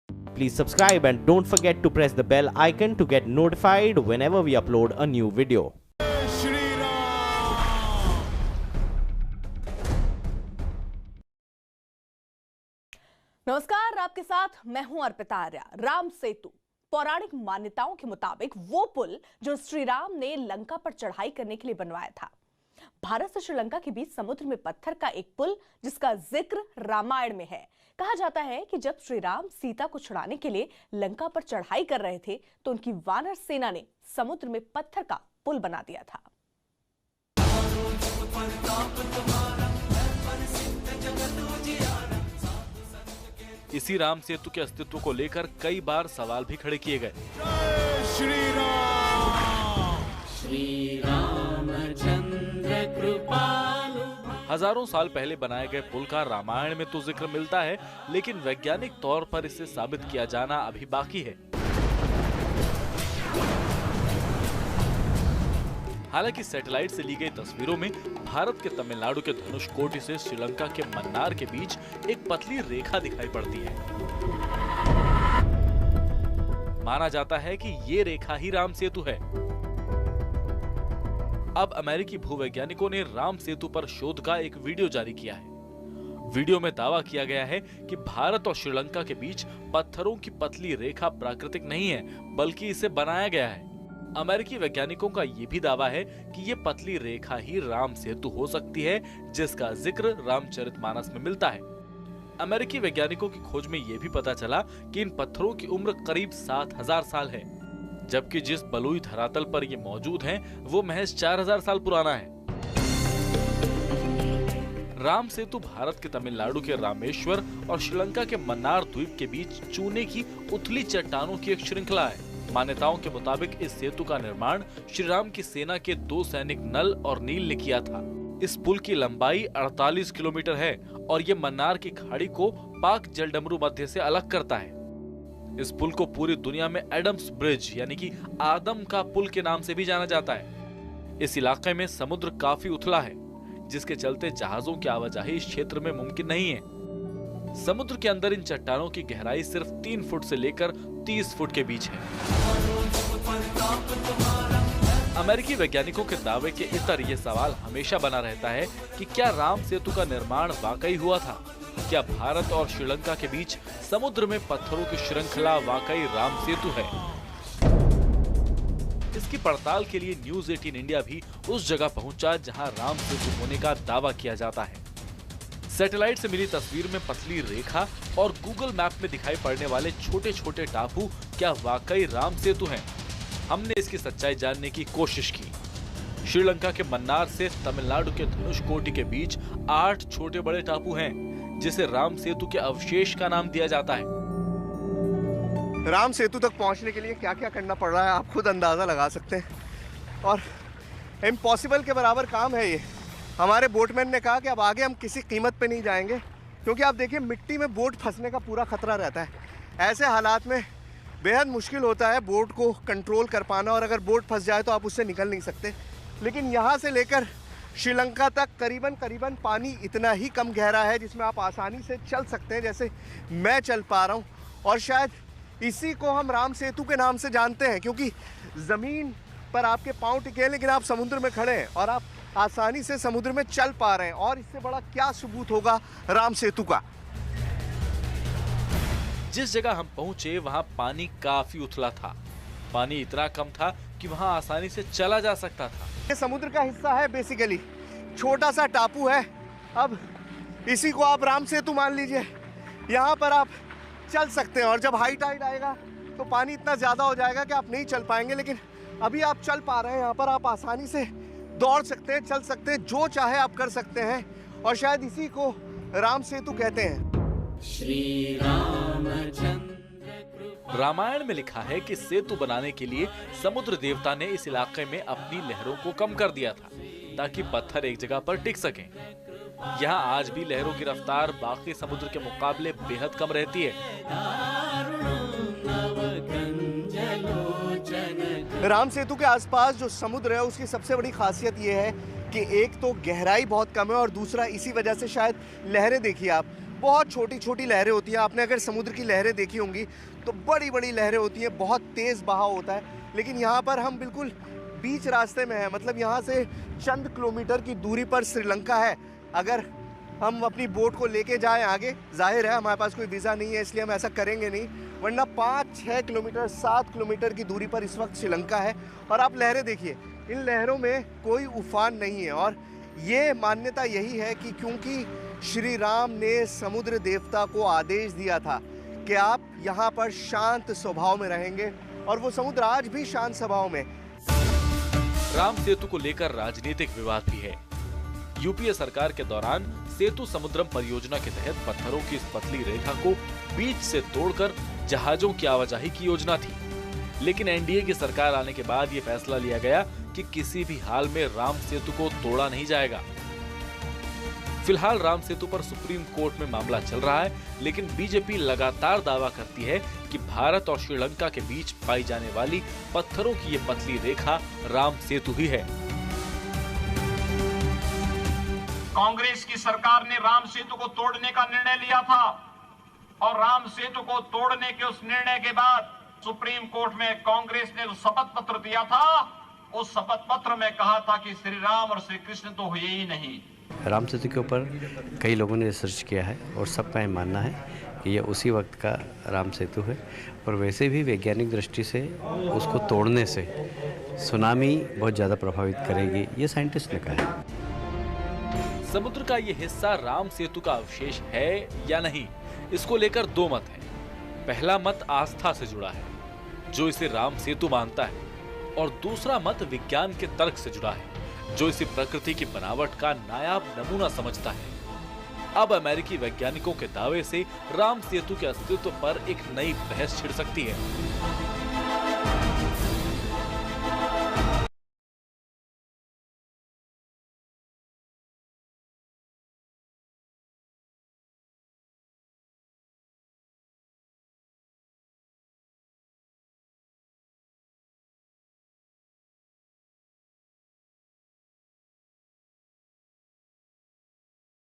Please subscribe and don't forget to press the bell icon to get notified whenever we upload a new video. नमस्कार, आपके साथ मैं हूं अर्पिता आर्या। राम सेतु पौराणिक मान्यताओं के मुताबिक वो पुल जो श्री राम ने लंका पर चढ़ाई करने के लिए बनवाया था। भारत से श्रीलंका के बीच समुद्र में पत्थर का एक पुल जिसका जिक्र रामायण में है। कहा जाता है कि जब श्री राम सीता को छुड़ाने के लिए लंका पर चढ़ाई कर रहे थे तो उनकी वानर सेना ने समुद्र में पत्थर का पुल बना दिया था। इसी राम सेतु के अस्तित्व को लेकर कई बार सवाल भी खड़े किए गए। श्री रामचंद्र कृपालु। हजारों साल पहले बनाए गए पुल का रामायण में तो जिक्र मिलता है, लेकिन वैज्ञानिक तौर पर इसे साबित किया जाना अभी बाकी है। हालांकि सैटेलाइट से ली गई तस्वीरों में भारत के तमिलनाडु के धनुषकोटी से श्रीलंका के मन्नार के बीच एक पतली रेखा दिखाई पड़ती है। माना जाता है कि ये रेखा ही राम सेतु है। अब अमेरिकी भूवैज्ञानिकों ने राम सेतु पर शोध का एक वीडियो जारी किया है। वीडियो में दावा किया गया है कि भारत और श्रीलंका के बीच पत्थरों की पतली रेखा प्राकृतिक नहीं है, बल्कि इसे बनाया गया है। अमेरिकी वैज्ञानिकों का ये भी दावा है कि ये पतली रेखा ही राम सेतु हो सकती है, जिसका जिक्र रामचरितमानस में मिलता है। अमेरिकी वैज्ञानिकों की खोज में ये भी पता चला कि इन पत्थरों की उम्र करीब 7000 साल है, जबकि जिस बलुई धरातल पर ये मौजूद हैं, वो महज 4000 साल पुराना है। राम सेतु भारत के तमिलनाडु के रामेश्वर और श्रीलंका के मन्नार द्वीप के बीच चूने की उथली चट्टानों की एक श्रृंखला है। मान्यताओं के मुताबिक इस सेतु का निर्माण श्री राम की सेना के 2 सैनिक नल और नील ने किया था। इस पुल की लंबाई 48 किलोमीटर है और ये मन्नार की खाड़ी को पाक जलडमरू मध्य से अलग करता है। इस पुल को पूरी दुनिया में एडम्स ब्रिज यानी कि आदम का पुल के नाम से भी जाना जाता है। इस इलाके में समुद्र काफी उथला है, जिसके चलते जहाजों की आवाजाही इस क्षेत्र में मुमकिन नहीं है। समुद्र के अंदर इन चट्टानों की गहराई सिर्फ 3 फुट से लेकर 30 फुट के बीच है। अमेरिकी वैज्ञानिकों के दावे के इतर ये सवाल हमेशा बना रहता है कि क्या राम सेतु का निर्माण वाकई हुआ था? क्या भारत और श्रीलंका के बीच समुद्र में पत्थरों की श्रृंखला वाकई राम सेतु है? इसकी पड़ताल के लिए न्यूज 18 इंडिया भी उस जगह पहुंचा जहां राम सेतु होने का दावा किया जाता है। सैटेलाइट से मिली तस्वीर में पतली रेखा और गूगल मैप में दिखाई पड़ने वाले छोटे छोटे टापू क्या वाकई राम सेतु हैं? हमने इसकी सच्चाई जानने की कोशिश की। श्रीलंका के मन्नार से तमिलनाडु के धनुषकोटी के बीच 8 छोटे बड़े टापू हैं, जिसे राम सेतु के अवशेष का नाम दिया जाता है। राम सेतु तक पहुंचने के लिए क्या क्या करना पड़ रहा है आप खुद अंदाजा लगा सकते हैं, और इम्पॉसिबल के बराबर काम है ये। हमारे बोटमैन ने कहा कि अब आगे हम किसी कीमत पे नहीं जाएंगे, क्योंकि आप देखिए मिट्टी में बोट फंसने का पूरा खतरा रहता है। ऐसे हालात में बेहद मुश्किल होता है बोट को कंट्रोल कर पाना, और अगर बोट फंस जाए तो आप उससे निकल नहीं सकते। लेकिन यहाँ से लेकर श्रीलंका तक करीबन पानी इतना ही कम गहरा है जिसमें आप आसानी से चल सकते हैं, जैसे मैं चल पा रहा हूँ। और शायद इसी को हम राम सेतु के नाम से जानते हैं, क्योंकि ज़मीन पर आपके पाँव टिके हैं लेकिन आप समुद्र में खड़े हैं और आप आसानी से समुद्र में चल पा रहे हैं। और इससे बड़ा क्या सबूत होगा राम सेतु का? जिस जगह हम पहुंचे वहां पानी काफी उथला था। पानी इतना कम था कि वहां आसानी से चला जा सकता था। ये समुद्र का हिस्सा है, बेसिकली छोटा सा टापू है। अब इसी को आप राम सेतु मान लीजिए। यहाँ पर आप चल सकते हैं, और जब हाई टाइड आएगा तो पानी इतना ज़्यादा हो जाएगा कि आप नहीं चल पाएंगे, लेकिन अभी आप चल पा रहे हैं। यहाँ पर आप आसानी से दौड़ सकते हैं, चल सकते हैं, जो चाहे आप कर सकते हैं, और शायद इसी को राम सेतु कहते हैं। श्री रामचंद्र। रामायण में लिखा है कि सेतु बनाने के लिए समुद्र देवता ने इस इलाके में अपनी लहरों को कम कर दिया था, ताकि पत्थर एक जगह पर टिक सकें। यहाँ आज भी लहरों की रफ्तार बाकी समुद्र के मुकाबले बेहद कम रहती है। राम सेतु के आसपास जो समुद्र है उसकी सबसे बड़ी खासियत ये है कि एक तो गहराई बहुत कम है, और दूसरा इसी वजह से शायद लहरें देखिए आप बहुत छोटी छोटी लहरें होती हैं। आपने अगर समुद्र की लहरें देखी होंगी तो बड़ी बड़ी लहरें होती हैं, बहुत तेज़ बहाव होता है। लेकिन यहाँ पर हम बिल्कुल बीच रास्ते में हैं, मतलब यहाँ से चंद किलोमीटर की दूरी पर श्रीलंका है। अगर हम अपनी बोट को लेके जाएं आगे, जाहिर है हमारे पास कोई वीज़ा नहीं है इसलिए हम ऐसा करेंगे नहीं, वरना 5-6 किलोमीटर 7 किलोमीटर की दूरी पर इस वक्त श्रीलंका है। और आप लहरें देखिए, इन लहरों में कोई उफान नहीं है। और ये मान्यता यही है कि क्योंकि श्री राम ने समुद्र देवता को आदेश दिया था कि आप यहाँ पर शांत स्वभाव में रहेंगे, और वो समुद्र आज भी शांत स्वभाव में। राम सेतु को लेकर राजनीतिक विवाद भी है। यूपीए सरकार के दौरान सेतु समुद्रम परियोजना के तहत पत्थरों की इस पतली रेखा को बीच से तोड़कर जहाजों की आवाजाही की योजना थी, लेकिन एनडीए की सरकार आने के बाद ये फैसला लिया गया कि किसी भी हाल में राम सेतु को तोड़ा नहीं जाएगा। फिलहाल राम सेतु पर सुप्रीम कोर्ट में मामला चल रहा है, लेकिन बीजेपी लगातार दावा करती है कि भारत और श्रीलंका के बीच पाई जाने वाली पत्थरों की ये पतली रेखा राम सेतु ही है। कांग्रेस की सरकार ने राम सेतु को तोड़ने का निर्णय लिया था, और राम सेतु को तोड़ने के उस निर्णय के बाद सुप्रीम कोर्ट में कांग्रेस ने जो शपथ पत्र दिया था, उस शपथ पत्र में कहा था कि श्री राम और श्री कृष्ण तो हुए ही नहीं। राम सेतु के ऊपर कई लोगों ने रिसर्च किया है और सबका ये मानना है कि यह उसी वक्त का राम सेतु है, और वैसे भी वैज्ञानिक दृष्टि से उसको तोड़ने से सुनामी बहुत ज़्यादा प्रभावित करेगी, ये साइंटिस्ट ने कहा है। समुद्र का ये हिस्सा राम सेतु का अवशेष है या नहीं, इसको लेकर दो मत हैं। पहला मत आस्था से जुड़ा है, जो इसे राम सेतु मानता है, और दूसरा मत विज्ञान के तर्क से जुड़ा है, जो इसे प्रकृति की बनावट का नायाब नमूना समझता है। अब अमेरिकी वैज्ञानिकों के दावे से राम सेतु के अस्तित्व पर एक नई बहस छिड़ सकती है।